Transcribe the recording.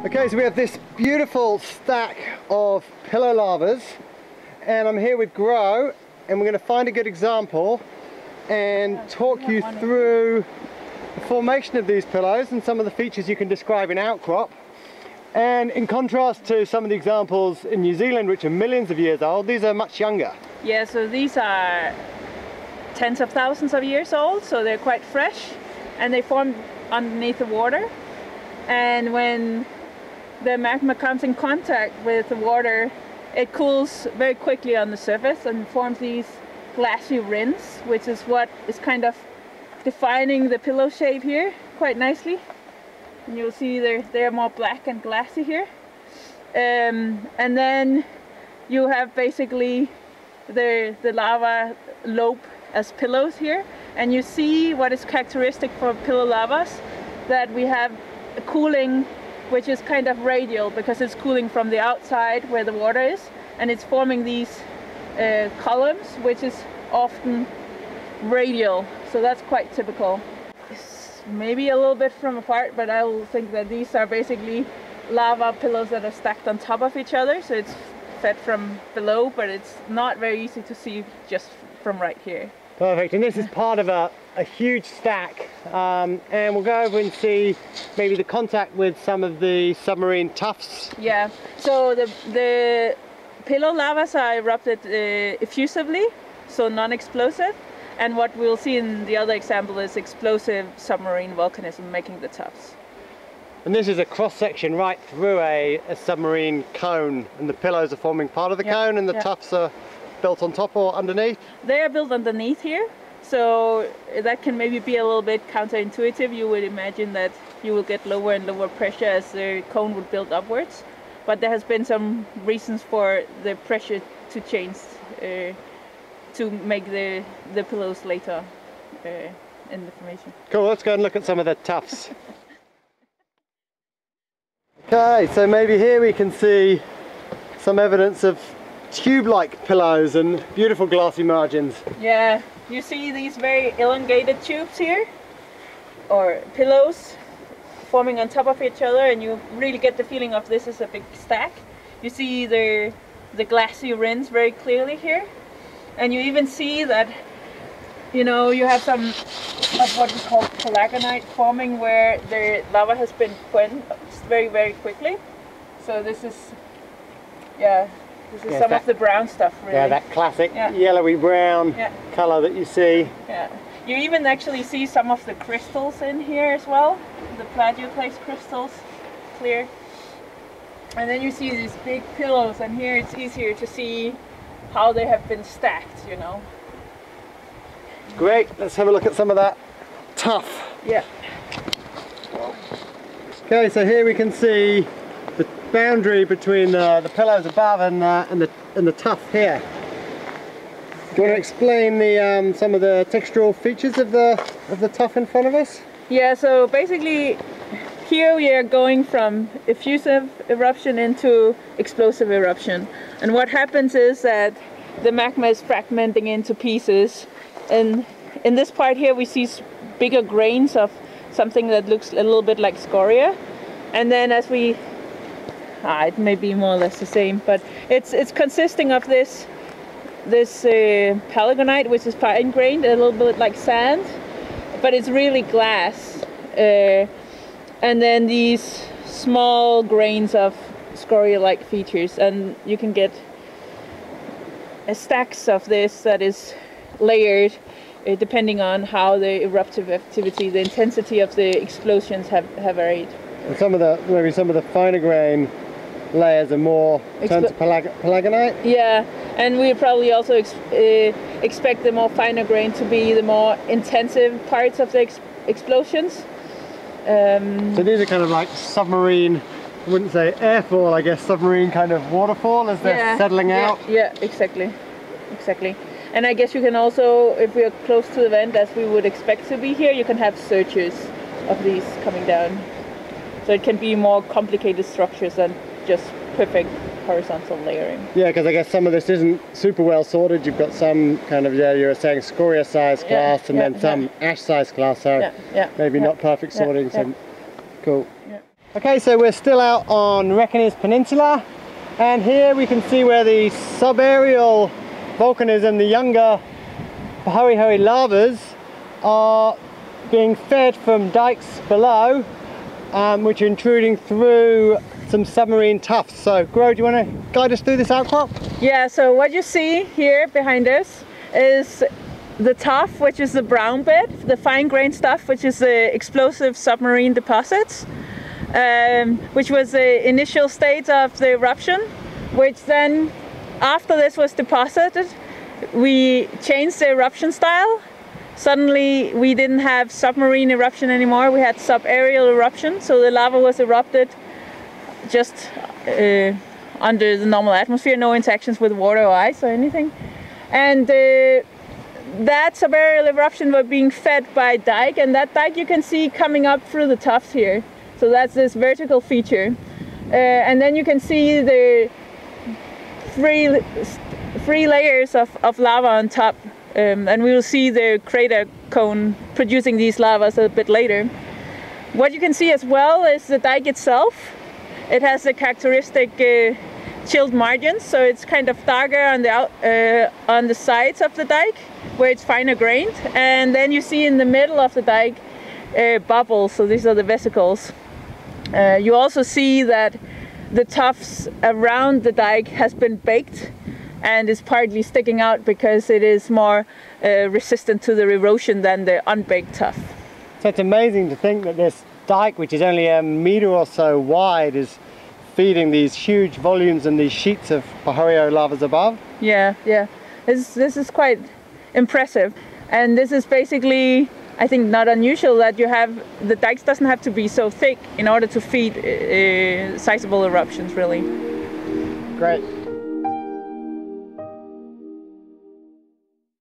Okay, so we have this beautiful stack of pillow lavas, and I'm here with Gro, and we're going to find a good example and talk you through the formation of these pillows and some of the features you can describe in outcrop. And in contrast to some of the examples in New Zealand, which are millions of years old, these are much younger. Yeah, so these are tens of thousands of years old, so they're quite fresh, and they formed underneath the water. And when the magma comes in contact with the water, it cools very quickly on the surface and forms these glassy rinds, which is what is kind of defining the pillow shape here quite nicely. And you'll see they're more black and glassy here. And then you have basically the lava lobe as pillows here. And you see what is characteristic for pillow lavas, that we have a cooling which is kind of radial, because it's cooling from the outside where the water is, and it's forming these columns, which is often radial. So that's quite typical. It's maybe a little bit from apart, but I will think that these are basically lava pillows that are stacked on top of each other. So it's fed from below, but it's not very easy to see just from right here. Perfect, and this is part of a huge stack, and we'll go over and see maybe the contact with some of the submarine tuffs. Yeah, so the pillow lavas are erupted effusively, so non-explosive, and what we'll see in the other example is explosive submarine volcanism making the tuffs. And this is a cross-section right through a submarine cone, and the pillows are forming part of the cone, and the tuffs are built on top or underneath? They are built underneath here, so that can maybe be a little bit counterintuitive. You would imagine that you will get lower and lower pressure as the cone would build upwards, but there has been some reasons for the pressure to change to make the pillows later in the formation. Cool, let's go and look at some of the tuffs. Okay, so maybe here we can see some evidence of tube-like pillows and beautiful glassy margins. Yeah, you see these very elongated tubes here, or pillows forming on top of each other, and you really get the feeling of this is a big stack. You see the glassy rinds very clearly here, and you even see that, you know, you have some of what we call pelagonite forming, where the lava has been quenched very, very quickly. So this is, this is some of the brown stuff, really. Yeah, that classic yellowy brown colour that you see. Yeah. You even actually see some of the crystals in here as well. The plagioclase crystals, clear. And then you see these big pillows, and here it's easier to see how they have been stacked, you know. Great, let's have a look at some of that tuff. Yeah. Okay, so here we can see the boundary between the pillows above and the tuff here. Do you want to explain the some of the textural features of the tuff in front of us? Yeah, so basically here we are going from effusive eruption into explosive eruption, and what happens is that the magma is fragmenting into pieces, and in this part here we see bigger grains of something that looks a little bit like scoria, and then as we it may be more or less the same, but it's consisting of this pelagonite, which is fine grained, a little bit like sand, but it's really glass, and then these small grains of scoria-like features, and you can get stacks of this that is layered depending on how the eruptive activity, the intensity of the explosions have varied. And maybe some of the finer grain layers are more turned to pelagonite? Yeah, and we probably also expect the more finer grain to be the more intensive parts of the explosions. So these are kind of like submarine, I wouldn't say airfall, I guess submarine kind of waterfall as they're settling out? Yeah, exactly. And I guess you can also, if we are close to the vent as we would expect to be here, you can have surges of these coming down. So it can be more complicated structures than just perfect horizontal layering. Yeah, because I guess some of this isn't super well sorted. You've got some kind of, you were saying scoria size class, and then some ash size class, so maybe not perfect sorting. So cool. Okay, so we're still out on Rekenes Peninsula, and here we can see where the subaerial volcanism, the younger Pahoehoe lavas, are being fed from dikes below, which are intruding through some submarine tuffs. So, Gro, do you want to guide us through this outcrop? Yeah, so what you see here behind us is the tuff, which is the brown bit, the fine-grained stuff, which is the explosive submarine deposits, which was the initial stage of the eruption, which then, after this was deposited, we changed the eruption style. Suddenly we didn't have submarine eruption anymore, we had subaerial eruption, so the lava was erupted just under the normal atmosphere, no interactions with water or ice or anything. And that subaerial eruption was being fed by dike, and that dike you can see coming up through the tuffs here. So that's this vertical feature. And then you can see the three layers of lava on top. And we will see the crater cone producing these lavas a bit later. What you can see as well is the dike itself. It has the characteristic chilled margins, so it's kind of darker on the sides of the dike, where it's finer grained. And then you see in the middle of the dike bubbles, so these are the vesicles. You also see that the tuffs around the dike has been baked and is partly sticking out because it is more resistant to the erosion than the unbaked tuff. So it's amazing to think that this dike, which is only a metre or so wide, is feeding these huge volumes and these sheets of Pahoehoe lavas above. Yeah, yeah. This is quite impressive. And this is basically, I think, not unusual that you have, the dikes doesn't have to be so thick in order to feed sizable eruptions, really. Great.